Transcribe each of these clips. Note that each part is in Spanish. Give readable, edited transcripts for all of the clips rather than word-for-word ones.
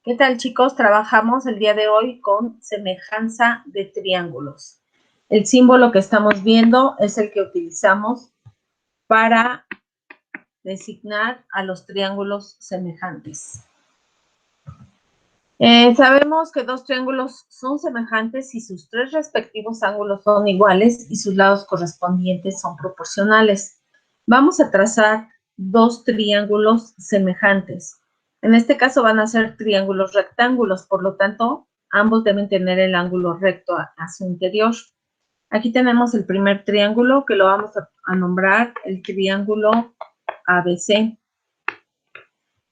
¿Qué tal, chicos? Trabajamos el día de hoy con semejanza de triángulos. El símbolo que estamos viendo es el que utilizamos para designar a los triángulos semejantes. Sabemos que dos triángulos son semejantes si sus tres respectivos ángulos son iguales y sus lados correspondientes son proporcionales. Vamos a trazar dos triángulos semejantes. En este caso van a ser triángulos rectángulos, por lo tanto, ambos deben tener el ángulo recto a su interior. Aquí tenemos el primer triángulo que lo vamos a nombrar el triángulo ABC,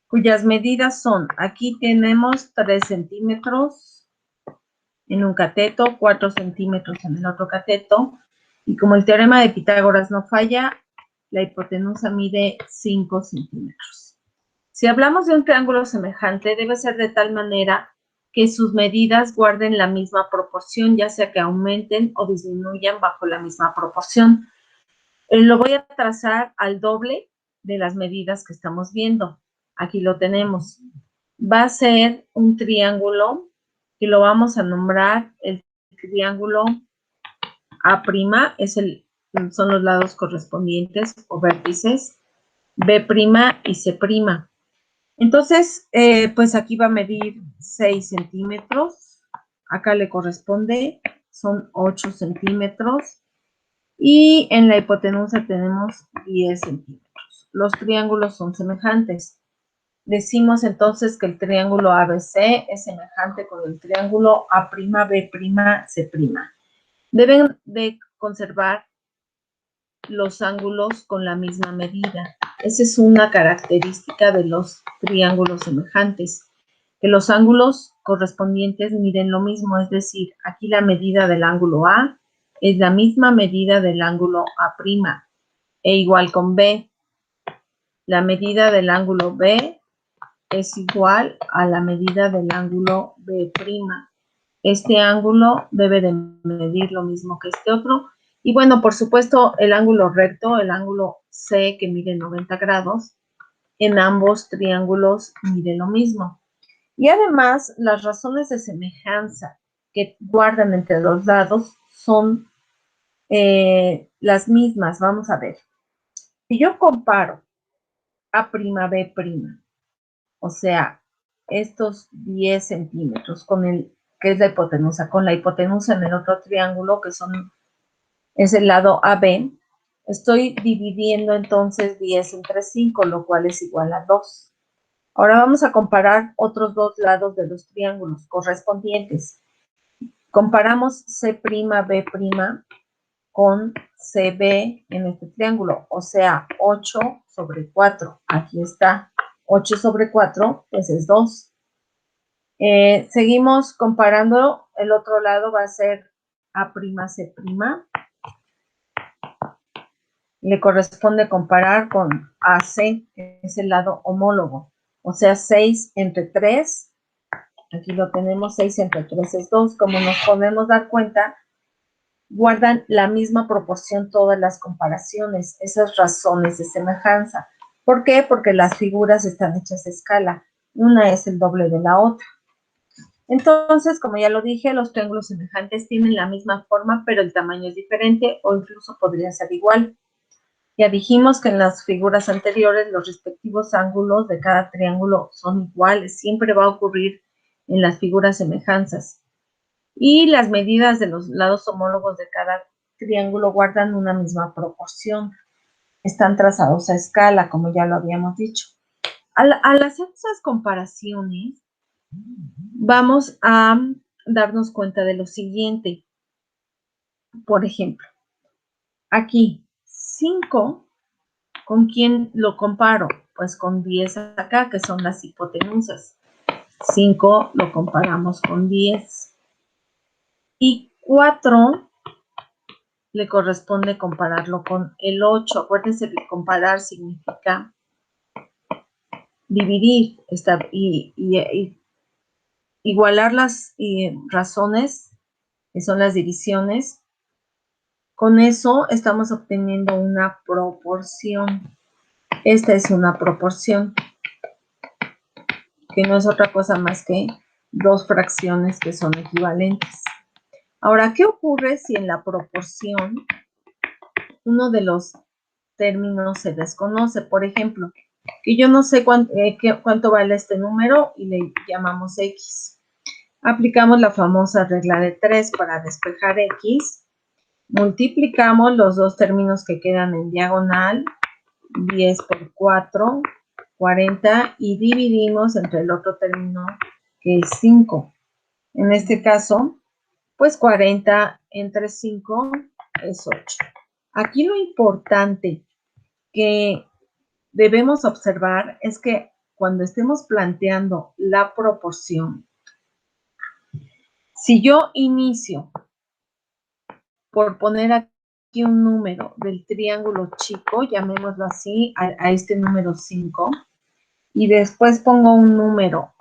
cuyas medidas son, aquí tenemos 3 centímetros en un cateto, 4 centímetros en el otro cateto, y como el teorema de Pitágoras no falla, la hipotenusa mide 5 centímetros. Si hablamos de un triángulo semejante, debe ser de tal manera que sus medidas guarden la misma proporción, ya sea que aumenten o disminuyan bajo la misma proporción. Lo voy a trazar al doble de las medidas que estamos viendo. Aquí lo tenemos. Va a ser un triángulo que lo vamos a nombrar el triángulo A', son los lados correspondientes o vértices, B' y C'. Entonces, pues aquí va a medir 6 centímetros. Acá le corresponde, son 8 centímetros. Y en la hipotenusa tenemos 10 centímetros. Los triángulos son semejantes. Decimos entonces que el triángulo ABC es semejante con el triángulo A'B', C'. Deben de conservar los ángulos con la misma medida. Esa es una característica de los triángulos semejantes, que los ángulos correspondientes miden lo mismo, es decir, aquí la medida del ángulo A es la misma medida del ángulo A', e igual con B. La medida del ángulo B es igual a la medida del ángulo B'. Este ángulo debe de medir lo mismo que este otro. Y bueno, por supuesto, el ángulo recto, el ángulo C, que mide 90 grados, en ambos triángulos mide lo mismo. Y además, las razones de semejanza que guardan entre los lados son las mismas. Vamos a ver. Si yo comparo A'B', o sea, estos 10 centímetros con el que es la hipotenusa, con la hipotenusa en el otro triángulo, que es el lado AB, estoy dividiendo entonces 10 entre 5, lo cual es igual a 2. Ahora vamos a comparar otros dos lados de los triángulos correspondientes. Comparamos C'B' con CB en este triángulo, o sea, 8 sobre 4. Aquí está. 8 sobre 4, pues es 2. Seguimos comparando. El otro lado va a ser A'C'. Le corresponde comparar con AC, que es el lado homólogo. O sea, 6 entre 3. Aquí lo tenemos, 6 entre 3 es 2. Como nos podemos dar cuenta, guardan la misma proporción todas las comparaciones, esas razones de semejanza. ¿Por qué? Porque las figuras están hechas a escala. Una es el doble de la otra. Entonces, como ya lo dije, los triángulos semejantes tienen la misma forma, pero el tamaño es diferente o incluso podría ser igual. Ya dijimos que en las figuras anteriores los respectivos ángulos de cada triángulo son iguales. Siempre va a ocurrir en las figuras semejanzas. Y las medidas de los lados homólogos de cada triángulo guardan una misma proporción. Están trazados a escala, como ya lo habíamos dicho. Al hacer esas comparaciones, vamos a darnos cuenta de lo siguiente. Por ejemplo, aquí 5, ¿con quién lo comparo? Pues con 10 acá, que son las hipotenusas. 5 lo comparamos con 10. Y 4 le corresponde compararlo con el 8. Acuérdense que comparar significa dividir y igualar las razones, que son las divisiones. Con eso estamos obteniendo una proporción. Esta es una proporción. que no es otra cosa más que dos fracciones que son equivalentes. Ahora, ¿qué ocurre si en la proporción uno de los términos se desconoce? Por ejemplo, que yo no sé cuánto vale este número y le llamamos X. Aplicamos la famosa regla de 3 para despejar X. Multiplicamos los dos términos que quedan en diagonal, 10 por 4, 40, y dividimos entre el otro término, que es 5. En este caso, pues 40 entre 5 es 8. Aquí lo importante que debemos observar es que cuando estemos planteando la proporción, si yo inicio por poner aquí un número del triángulo chico, llamémoslo así, a este número 5, y después pongo un número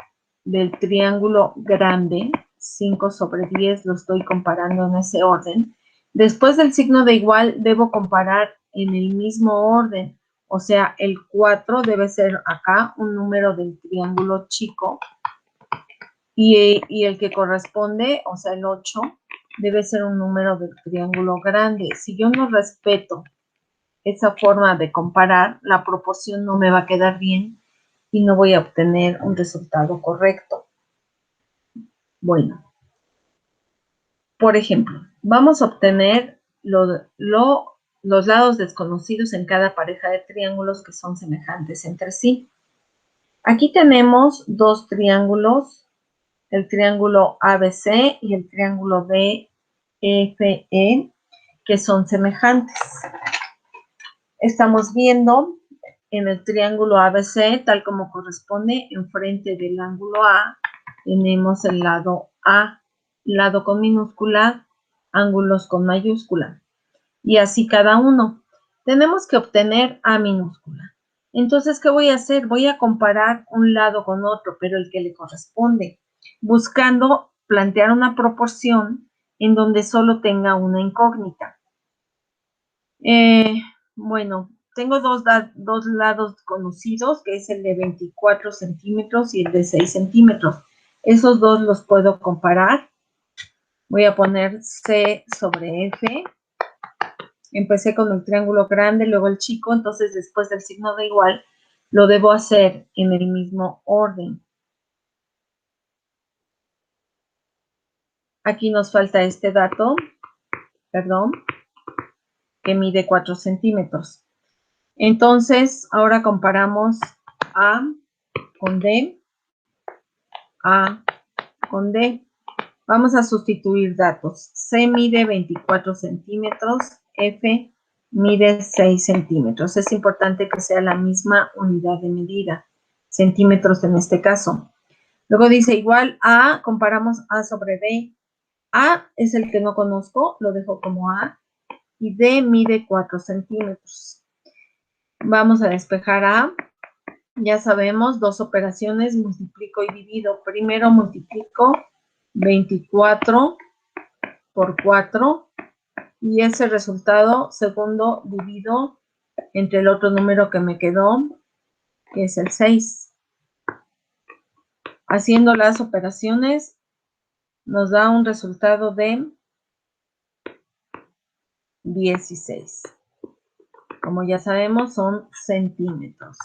del triángulo grande, 5 sobre 10, lo estoy comparando en ese orden. Después del signo de igual, debo comparar en el mismo orden. O sea, el 4 debe ser acá un número del triángulo chico. Y el que corresponde, o sea, el 8, debe ser un número del triángulo grande. Si yo no respeto esa forma de comparar, la proporción no me va a quedar bien y no voy a obtener un resultado correcto. Bueno, por ejemplo, vamos a obtener los lados desconocidos en cada pareja de triángulos que son semejantes entre sí. Aquí tenemos dos triángulos, el triángulo ABC y el triángulo DFE, que son semejantes. Estamos viendo en el triángulo ABC, tal como corresponde, enfrente del ángulo A, tenemos el lado A, lado con minúscula, ángulos con mayúscula, y así cada uno. Tenemos que obtener A minúscula. Entonces, ¿qué voy a hacer? Voy a comparar un lado con otro, pero el que le corresponde, buscando plantear una proporción en donde solo tenga una incógnita. Bueno, tengo dos lados conocidos, que es el de 24 centímetros y el de 6 centímetros. Esos dos los puedo comparar. Voy a poner C sobre F. Empecé con el triángulo grande, luego el chico, entonces después del signo de igual, lo debo hacer en el mismo orden. Aquí nos falta este dato, perdón, que mide 4 centímetros. Entonces, ahora comparamos A con D, A con D. Vamos a sustituir datos. C mide 24 centímetros, F mide 6 centímetros. Es importante que sea la misma unidad de medida, centímetros en este caso. Luego dice igual A, comparamos A sobre D. A es el que no conozco, lo dejo como A, y D mide 4 centímetros. Vamos a despejar A. Ya sabemos, dos operaciones, multiplico y divido. Primero multiplico 24 por 4 y ese resultado, segundo, divido entre el otro número que me quedó, que es el 6. Haciendo las operaciones nos da un resultado de 16. Como ya sabemos, son centímetros.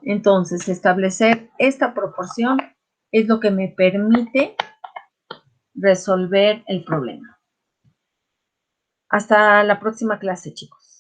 Entonces, establecer esta proporción es lo que me permite resolver el problema. Hasta la próxima clase, chicos.